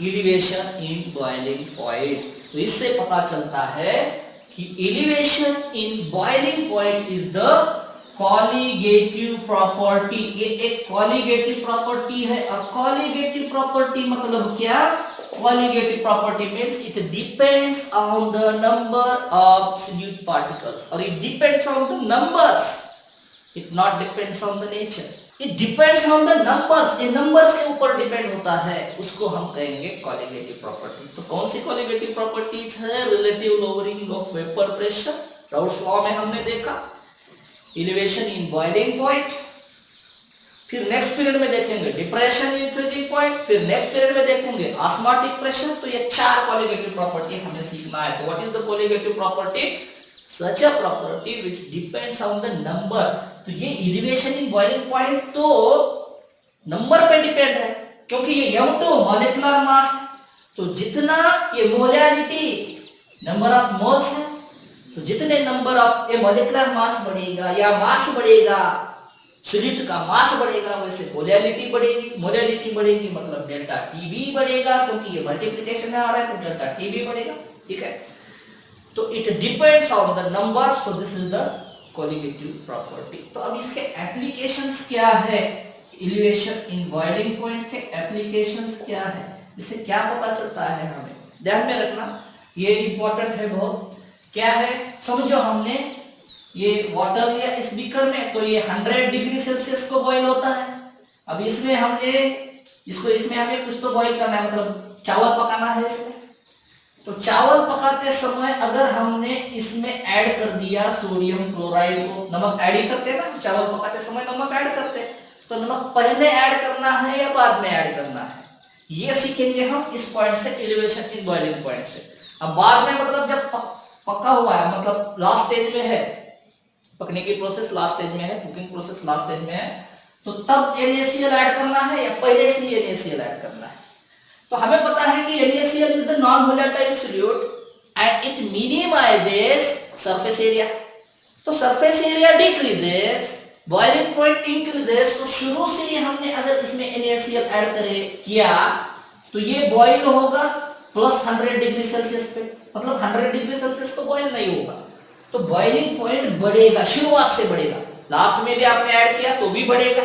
elevation in boiling point। तो इससे पता चलता है कि elevation in boiling point is the colligative property. ये एक कॉलिगेटिव प्रॉपर्टी है। और कॉलिगेटिव प्रॉपर्टी मतलब क्या, colligative property means it depends on the number of solute particles, और it depends on the numbers, it not depends on the nature, it depends on the numbers. ये numbers के ऊपर depend होता है, उसको हम कहेंगे कॉलिगेटिव प्रॉपर्टी। तो कौन सी कॉलिगेटिव प्रॉपर्टीज है, relative lowering of vapour pressure, Raoult's law में हमने देखा, एलिवेशन इन बॉइलिंग पॉइंट, फिर नेक्स्ट पीरियड में देखेंगे डिप्रेशन इन फ्रीजिंग पॉइंट, फिर नेक्स्ट पीरियड में देखेंगे ऑस्मोटिक प्रेशर। तो ये 4 कॉलिगेटिव प्रॉपर्टी हमें सीखना है। तो what is the colligative property, such a property which depends on the number. तो ये एलिवेशन इन बॉइलिंग पॉइंट तो नंबर पे डिपेंड है, क्योंकि ये M2 मॉलिक्यूलर मास, तो जितना ये मोलियलिटी नंबर ऑफ मोल्स है, तो जितने number of A molecular mass बढ़ेगा या मास बढ़ेगा, सोल्यूट का मास बढ़ेगा, वैसे मोलियलिटी बढ़ेगी मतलब डेल्टा TB बढ़ेगा, क्योंकि ये मल्टीप्लिकेशन में आ रहा है तो डेल्टा TB बढ़ेगा। ठीक है, तो it depends on the number, so this is the colligative property. तो अब इसके एप्लीकेशंस क्या है, एलिवेशन इन बॉइलिंग पॉइंट के एप्लीकेशंस क्या है, इससे क्या पता चलता है हमें ध्यान में रखना, ये इंपॉर्टेंट है बहुत। क्या है, समझो हमने ये वाटर लिया इस बीकर में, तो ये 100 डिग्री सेल्सियस को बॉईल होता है। अब इसमें हमें कुछ तो बॉईल करना है, मतलब चावल पकाना है इसमें। तो चावल पकाते समय अगर हमने इसमें ऐड कर दिया सोडियम क्लोराइड को, नमक ऐड ही करते हैं ना, चावल पकाते समय नमक ऐड करते हैं, तो नमक पहले ऐड करना है या बाद में ऐड करना है, ये सीखेंगे हम इस पॉइंट से, एलिवेशन इन बॉइलिंग पॉइंट से। अब बाद में मतलब जब पका हुआ है, मतलब लास्ट स्टेज में है, पकने की प्रोसेस लास्ट स्टेज में है, कुकिंग प्रोसेस लास्ट स्टेज में है, तो तब NaCl ऐड करना है या पहले से ही NaCl ऐड करना है? तो हमें पता है कि NaCl is the non volatile solute and it minimizes surface area. तो surface area decreases, boiling point increases. तो शुरू से ही हमने अगर इसमें NaCl ऐड किया तो ये बॉइल होगा प्लस 100 डिग्री सेल्सियस पे, मतलब 100 डिग्री सेल्सियस तो बॉइल नहीं होगा, तो बॉइलिंग पॉइंट बढ़ेगा, शुरुआत से बढ़ेगा। लास्ट में भी आपने ऐड किया तो भी बढ़ेगा,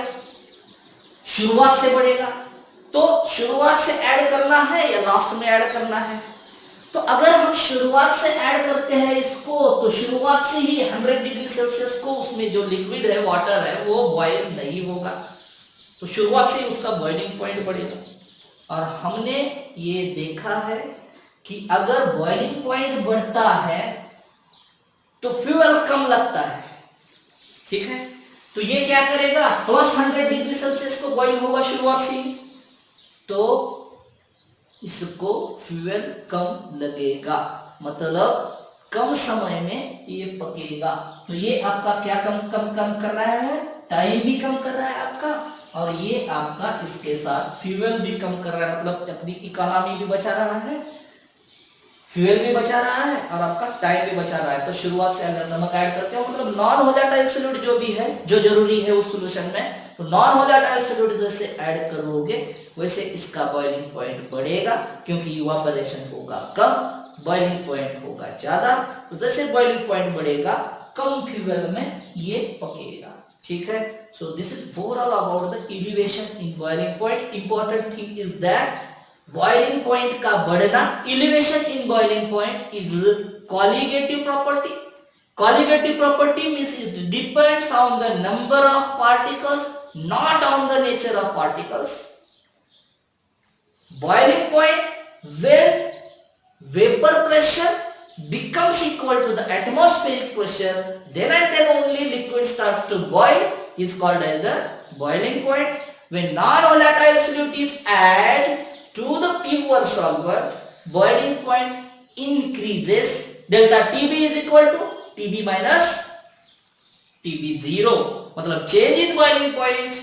शुरुआत से बढ़ेगा। तो शुरुआत से ऐड करना है या लास्ट में ऐड करना है? तो अगर हम शुरुआत से ऐड करते हैं इसको, तो शुरुआत से ही 100 डिग्री सेल्सियस को उसमें जो लिक्विड है, वाटर है, वो बॉइल नहीं होगा, तो शुरुआत से ही उसका बॉइलिंग पॉइंट बढ़ेगा। और हमने ये देखा है कि अगर बॉइलिंग पॉइंट बढ़ता है तो फ्यूल कम लगता है, ठीक है। तो ये क्या करेगा, प्लस 100 डिग्री सेल्सियस को बॉइल होगा शुरुआत से, तो इसको फ्यूल कम लगेगा, मतलब कम समय में ये पकेगा। तो ये आपका क्या कम कम कम कर रहा है, टाइम भी कम कर रहा है आपका, और ये आपका इसके साथ फ्यूल भी कम कर रहा है, मतलब अपनी इकोनॉमी भी बचा रहा है, फ्यूल भी बचा रहा है और आपका टाइम भी बचा रहा है। तो शुरुआत से अगर नमक ऐड करते हो, मतलब नॉन वोलेटाइल सॉल्यूट जो भी है, जो जरूरी है उस सॉल्यूशन में, तो नॉन वोलेटाइल सॉल्यूट जैसे ऐड करोगे वैसे इसका बॉइलिंग पॉइंट बढ़ेगा, क्योंकि इवापोरेशन होगा कम, बॉइलिंग पॉइंट होगा ज्यादा। तो जैसे बॉइलिंग पॉइंट बढ़ेगा, कम फ्यूल में ये पकेगा, ठीक है। So this is overall about the elevation in boiling point. Important thing is that boiling point का बढ़ना, elevation in boiling point is colligative property. Colligative property means it depends on the number of particles, not on the nature of particles. Boiling point, when vapor pressure becomes equal to the atmospheric pressure, then and then only liquid starts to boil, is called as the boiling point. When non-volatile solute is added to the pure solvent, boiling point increases. Delta TB is equal to TB minus TB0, मतलब change in boiling point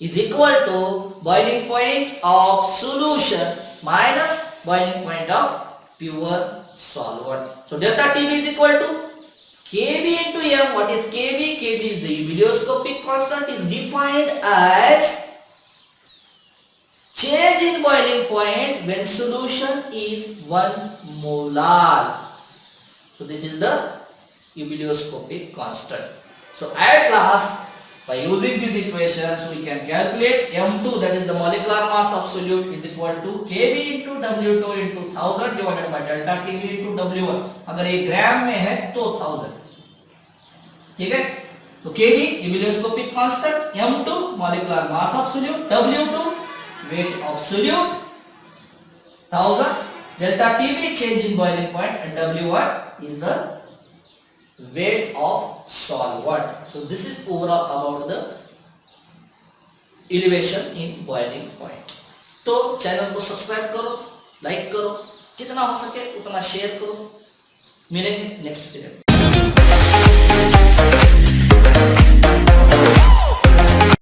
is equal to boiling point of solution minus boiling point of pure solvent. So delta TB is equal to Kb into M. What is Kb? Kb is the ebullioscopic constant, is defined as change in boiling point when solution is 1 molar. So this is the ebullioscopic constant. So at last, by using these equations, we can calculate M2, that is the molecular mass of solute, is equal to Kb into W2 into 1000 divided by delta Tb into W1. अगर ये ग्राम में है तो 1000, ठीक है। तो Kb ebullioscopic constant, M2 molecular mass of solute, W2 weight of solute, 1000, delta Tb change in boiling point, and W1 is the weight of solvent. So this is overall about the elevation in boiling point. तो channel को subscribe करो, like करो, जितना हो सके उतना share करो। मिलेंगे नेक्स्ट वीडियो में।